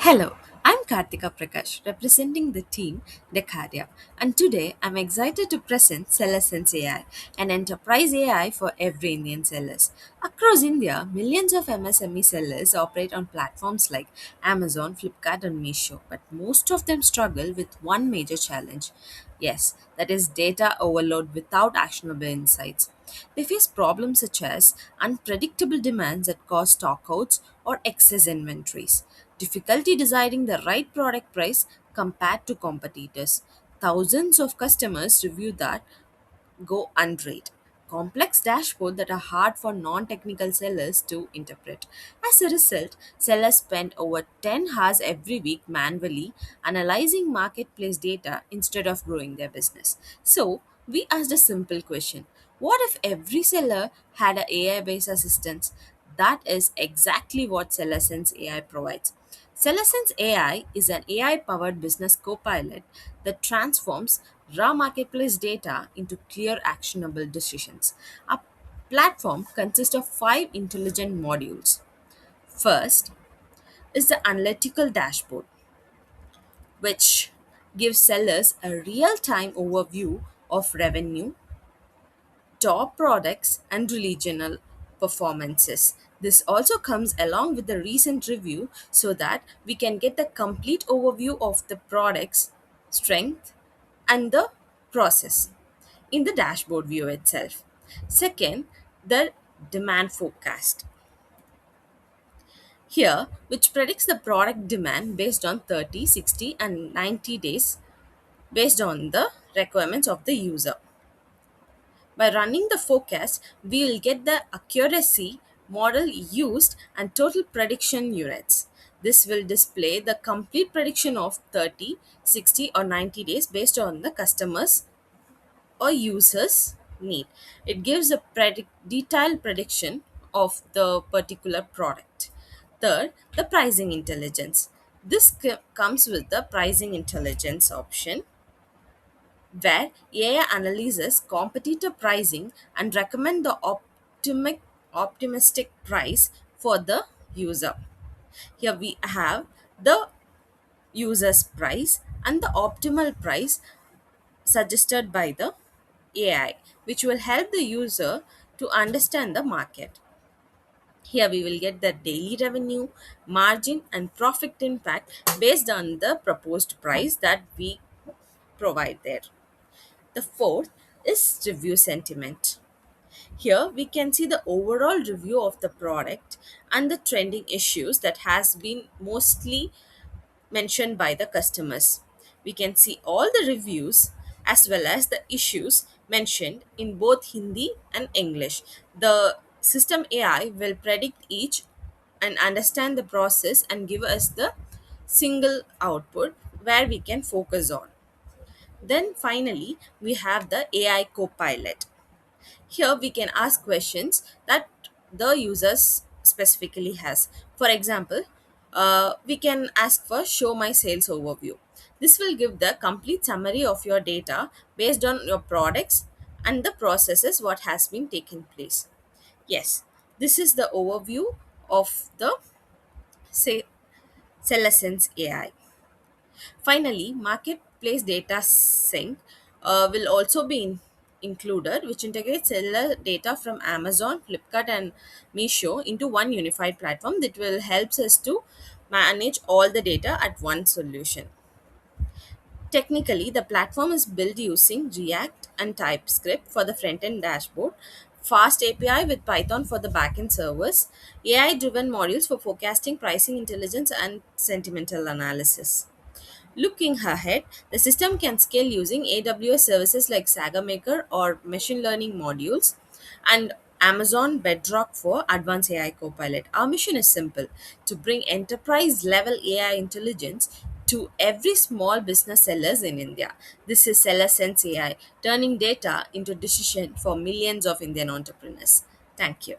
Hello, I'm Kartika Prakash, representing the team Decaria, and today I'm excited to present SellerSense AI, an enterprise AI for every Indian sellers. Across India, millions of MSME sellers operate on platforms like Amazon, Flipkart, and Meesho, but most of them struggle with one major challenge. Yes, that is data overload without actionable insights. They face problems such as unpredictable demands that cause stockouts or excess inventories, difficulty deciding the right product price compared to competitors. Thousands of customers review that go unread. Complex dashboards that are hard for non technical sellers to interpret. As a result, sellers spend over 10 hours every week manually analyzing marketplace data instead of growing their business. So, we asked a simple question: what if every seller had an AI based assistant? That is exactly what SellerSense AI provides. SellerSense AI is an AI powered business copilot that transforms raw marketplace data into clear, actionable decisions. Our platform consists of five intelligent modules. First is the analytical dashboard, which gives sellers a real time overview of revenue, top products, and regional performances. This also comes along with the recent review so that we can get the complete overview of the product's strength and the process in the dashboard view itself. Second, the demand forecast. Here, which predicts the product demand based on 30, 60, and 90 days based on the requirements of the user. By running the forecast, we will get the accuracy, model used, and total prediction units. This will display the complete prediction of 30, 60, or 90 days based on the customer's or user's need. It gives a detailed prediction of the particular product. Third, the pricing intelligence. This comes with the pricing intelligence option where AI analyzes competitor pricing and recommend the optimistic price for the user. Here we have the user's price and the optimal price suggested by the AI, which will help the user to understand the market. Here we will get the daily revenue, margin, and profit impact based on the proposed price that we provide there. The fourth is review sentiment. Here we can see the overall review of the product and the trending issues that has been mostly mentioned by the customers. We can see all the reviews as well as the issues mentioned in both Hindi and English. The system AI will predict each and understand the process and give us the single output where we can focus on. Then finally, we have the AI Copilot. Here we can ask questions that the users specifically has. For example, we can ask for show my sales overview. This will give the complete summary of your data based on your products and the processes what has been taken place. Yes, this is the overview of the say SellerSense AI. Finally, marketplace data sync will also be included, which integrates seller data from Amazon, Flipkart, and Meesho into one unified platform that will helps us to manage all the data at one solution. Technically, the platform is built using React and TypeScript for the front end dashboard, Fast API with Python for the backend servers, AI driven modules for forecasting, pricing intelligence, and sentimental analysis. Looking ahead, the system can scale using AWS services like SagaMaker or machine learning modules and Amazon Bedrock for advanced AI Copilot. Our mission is simple: to bring enterprise level AI intelligence to every small business sellers in India. This is Seller Sense AI, turning data into decision for millions of Indian entrepreneurs. Thank you.